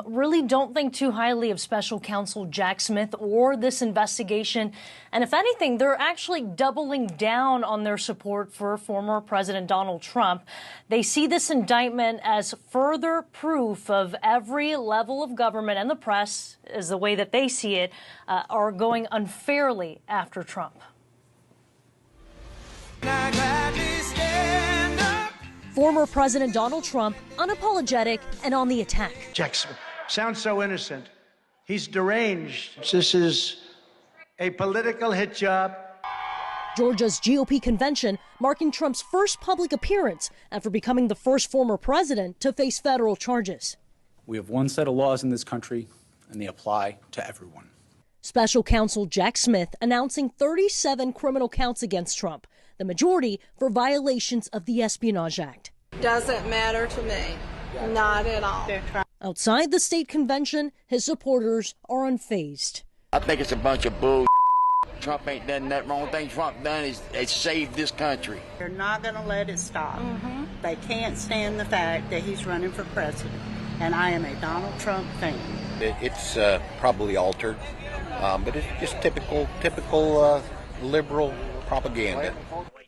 really don't think too highly of special counsel Jack Smith or this investigation. And if anything, they're actually doubling down on their support for former President Donald Trump. They see this indictment as further proof of every level of government and the press, is the way that they see it, are going unfairly after Trump. Former President Donald Trump, unapologetic and on the attack. Jackson sounds so innocent. He's deranged. This is a political hit job. Georgia's GOP convention marking Trump's first public appearance after becoming the first former president to face federal charges. We have one set of laws in this country, and they apply to everyone. Special counsel Jack Smith announcing 37 criminal counts against Trump, the majority for violations of the Espionage Act. Doesn't matter to me. Not at all. Outside the state convention, his supporters are unfazed. I think it's a bunch of bull. Trump ain't done that. Wrong thing Trump done is saved this country. They're not going to let it stop. They can't stand the fact that he's running for president. And I am a Donald Trump fan. It's probably altered, but it's just typical liberal propaganda.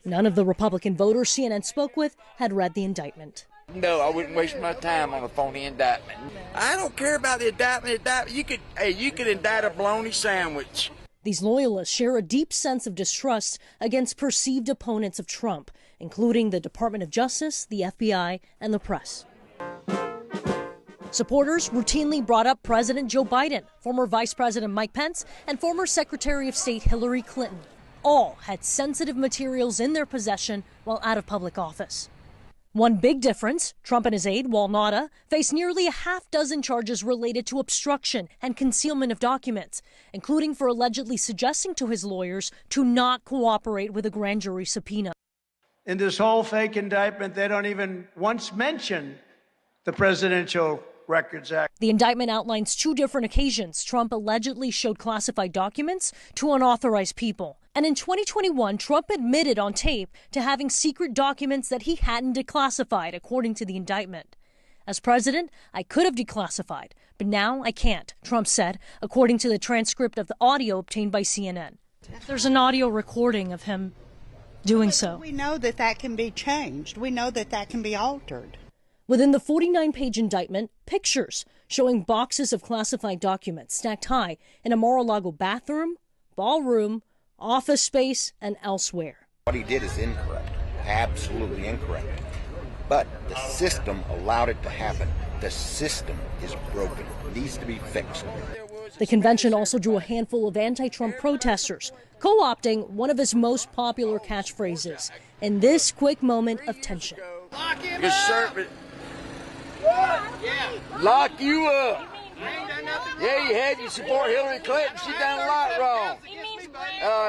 None of the Republican voters CNN spoke with had read the indictment. No, I wouldn't waste my time on a phony indictment. I don't care about the indictment. You could indict a bologna sandwich. These loyalists share a deep sense of distrust against perceived opponents of Trump, including the Department of Justice, the FBI, and the press. Supporters routinely brought up President Joe Biden, former Vice President Mike Pence, and former Secretary of State Hillary Clinton. All had sensitive materials in their possession while out of public office. One big difference, Trump and his aide, Wal Nauta, face nearly a half dozen charges related to obstruction and concealment of documents, including for allegedly suggesting to his lawyers to not cooperate with a grand jury subpoena. In this whole fake indictment, they don't even once mention the Presidential Records Act. The indictment outlines 2 different occasions Trump allegedly showed classified documents to unauthorized people. And in 2021, Trump admitted on tape to having secret documents that he hadn't declassified, according to the indictment. As president, I could have declassified, but now I can't, Trump said, according to the transcript of the audio obtained by CNN. There's an audio recording of him doing so. We know that that can be changed. We know that that can be altered. Within the 49-page indictment, pictures showing boxes of classified documents stacked high in a Mar-a-Lago bathroom, ballroom, office space, and elsewhere. What he did is incorrect, absolutely incorrect. But the system allowed it to happen. The system is broken. It needs to be fixed. The convention also drew a handful of anti-Trump protesters, co-opting one of his most popular catchphrases in this quick moment of tension. Lock you up. Yeah, you had. You support Hillary Clinton. She done a lot wrong.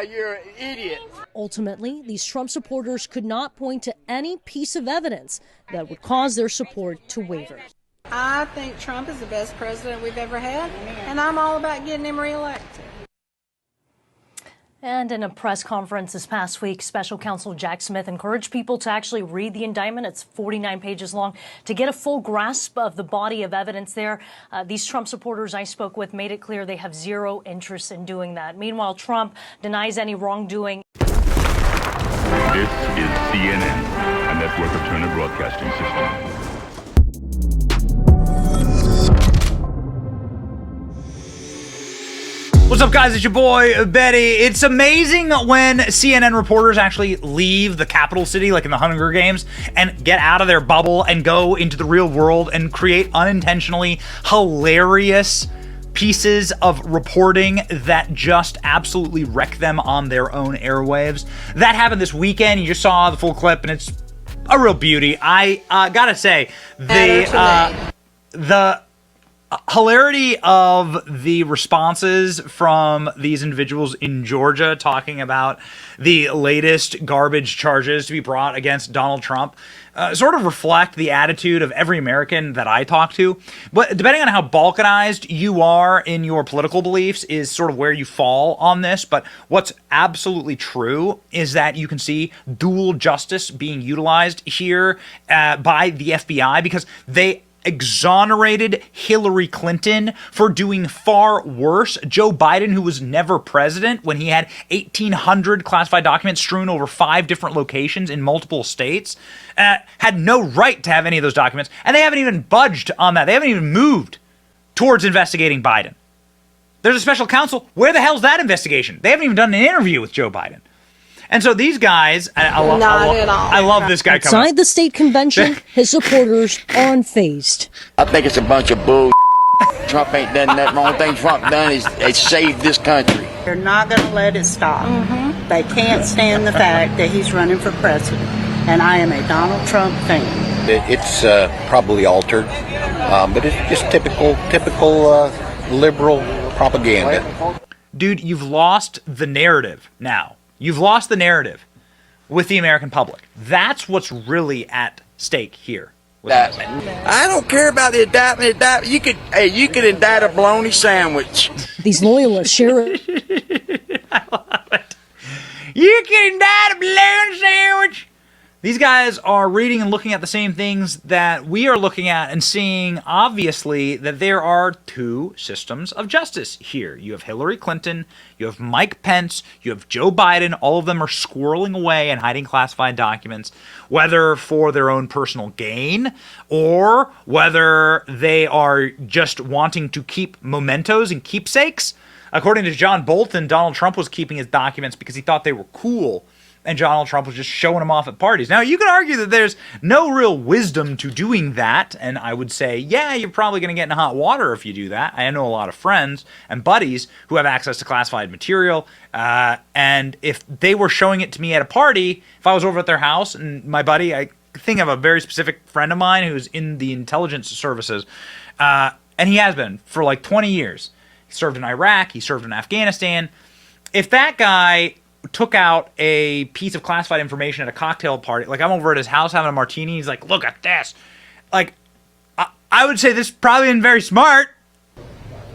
You're an idiot. Ultimately, these Trump supporters could not point to any piece of evidence that would cause their support to waver. I think Trump is the best president we've ever had, and I'm all about getting him reelected. And in a press conference this past week, special counsel Jack Smith encouraged people to actually read the indictment. It's 49 pages long to get a full grasp of the body of evidence there. These Trump supporters I spoke with made it clear they have zero interest in doing that. Meanwhile, Trump denies any wrongdoing. This is CNN, a network of Turner Broadcasting System. What's up, guys? It's your boy, Betty. It's amazing when CNN reporters actually leave the capital city, like in the Hunger Games, and get out of their bubble and go into the real world and create unintentionally hilarious pieces of reporting that just absolutely wreck them on their own airwaves. That happened this weekend. You just saw the full clip, and it's a real beauty. I gotta say, the hilarity of the responses from these individuals in Georgia talking about the latest garbage charges to be brought against Donald Trump sort of reflect the attitude of every American that I talk to. But depending on how balkanized you are in your political beliefs is sort of where you fall on this. But what's absolutely true is that you can see dual justice being utilized here by the FBI because they exonerated Hillary Clinton for doing far worse. Joe Biden, who was never president when he had 1,800 classified documents strewn over 5 different locations in multiple states, had no right to have any of those documents. And they haven't even budged on that. They haven't even moved towards investigating Biden. There's a special counsel. Where the hell's that investigation? They haven't even done an interview with Joe Biden. And so these guys, I love this guy coming Outside the state convention, his supporters are unfazed. I think it's a bunch of bull. Trump ain't done that. Wrong thing Trump done is saved this country. They're not going to let it stop. They can't stand the fact that he's running for president. And I am a Donald Trump fan. It's probably altered, but it's just typical liberal propaganda. Dude, you've lost the narrative now. You've lost the narrative with the American public. That's what's really at stake here. I don't care about the indictment. You could indict a bologna sandwich. These loyalists share it. I love it. You can indict a bologna sandwich. These guys are reading and looking at the same things that we are looking at and seeing, obviously, that there are 2 systems of justice here. You have Hillary Clinton, you have Mike Pence, you have Joe Biden. All of them are squirreling away and hiding classified documents, whether for their own personal gain or whether they are just wanting to keep mementos and keepsakes. According to John Bolton, Donald Trump was keeping his documents because he thought they were cool. And Donald Trump was just showing them off at parties. Now, you could argue that there's no real wisdom to doing that. And I would say, yeah, you're probably going to get in hot water if you do that. I know a lot of friends and buddies who have access to classified material. And if they were showing it to me at a party, if I was over at their house and my buddy, I think of a very specific friend of mine who's in the intelligence services. And he has been for like 20 years. He served in Iraq. He served in Afghanistan. If that guy took out a piece of classified information at a cocktail party, like I'm over at his house having a martini, he's like, look at this. Like, I would say this probably isn't very smart.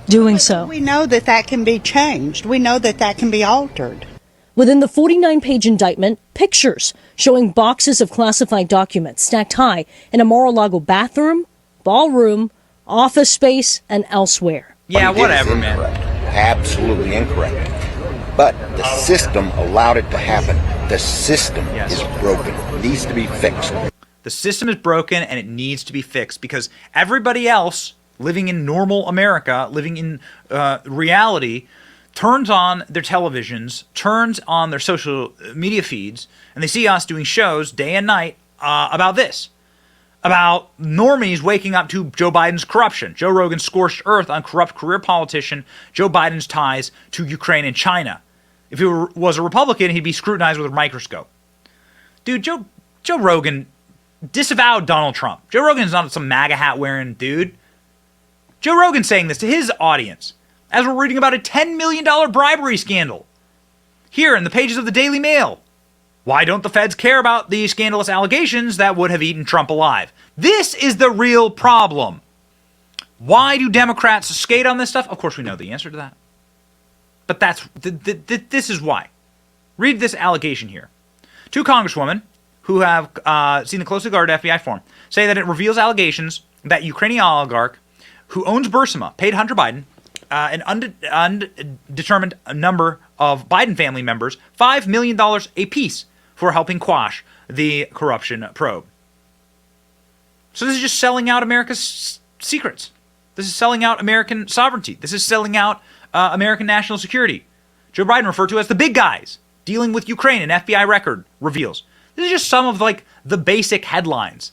Doing so. We know that can be changed. We know that can be altered. Within the 49-page indictment, pictures showing boxes of classified documents stacked high in a Mar-a-Lago bathroom, ballroom, office space, and elsewhere. Yeah, whatever, man. Absolutely incorrect. But the system allowed it to happen. The system is broken. It needs to be fixed. The system is broken and it needs to be fixed because everybody else living in normal America, living in reality, turns on their televisions, turns on their social media feeds, and they see us doing shows day and night about this. About normies waking up to Joe Biden's corruption. Joe Rogan's scorched earth on corrupt career politician Joe Biden's ties to Ukraine and China. If he was a Republican, he'd be scrutinized with a microscope. Dude, Joe Rogan disavowed Donald Trump. Joe Rogan is not some MAGA hat wearing dude. Joe Rogan's saying this to his audience as we're reading about a $10 million bribery scandal. Here in the pages of the Daily Mail. Why don't the feds care about the scandalous allegations that would have eaten Trump alive? This is the real problem. Why do Democrats skate on this stuff? Of course we know the answer to that. But this is why. Read this allegation here. 2 congresswomen who have seen the closely guarded FBI form say that it reveals allegations that Ukrainian oligarch who owns Burisma paid Hunter Biden, an undetermined number of Biden family members, $5 million apiece for helping quash the corruption probe. So this is just selling out America's secrets. This is selling out American sovereignty. This is selling out American national security. Joe Biden referred to as the big guys dealing with Ukraine, an FBI record reveals. This is just some of like the basic headlines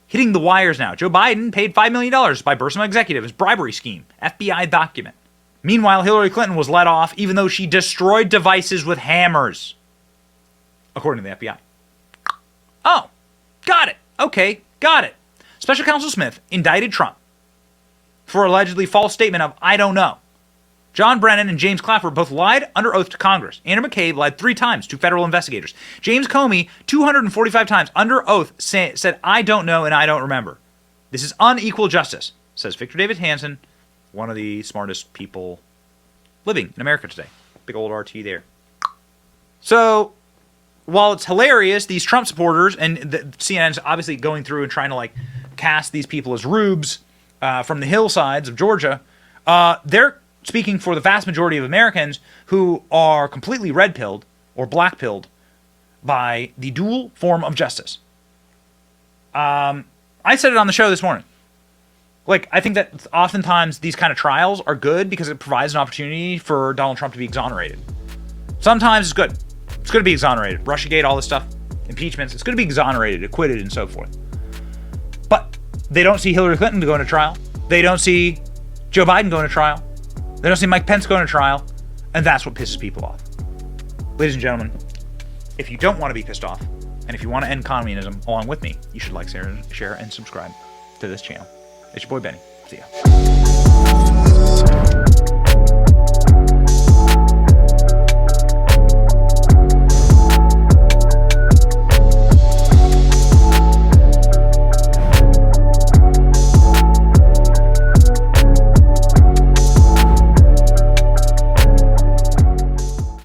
hitting the wires now. Joe Biden paid $5 million by Burisma executive as bribery scheme, FBI document. Meanwhile, Hillary Clinton was let off even though she destroyed devices with hammers, according to the FBI. Oh, got it. Okay, got it. Special Counsel Smith indicted Trump for allegedly false statement of, I don't know. John Brennan and James Clapper both lied under oath to Congress. Andrew McCabe lied 3 times to federal investigators. James Comey 245 times under oath said, I don't know and I don't remember. This is unequal justice, says Victor David Hansen, one of the smartest people living in America today. Big old RT there. So, while it's hilarious, these Trump supporters, and the CNN's obviously going through and trying to like cast these people as rubes from the hillsides of Georgia, they're speaking for the vast majority of Americans who are completely red-pilled or black-pilled by the dual form of justice. I said it on the show this morning. Like, I think that oftentimes these kind of trials are good because it provides an opportunity for Donald Trump to be exonerated. Sometimes it's good. It's good to be exonerated. Russiagate, all this stuff, impeachments. It's good to be exonerated, acquitted, and so forth. But they don't see Hillary Clinton going to trial. They don't see Joe Biden going to trial. They don't see Mike Pence going to trial. And that's what pisses people off. Ladies and gentlemen, if you don't want to be pissed off, and if you want to end communism along with me, you should like, share, and subscribe to this channel. It's your boy Benny. See ya.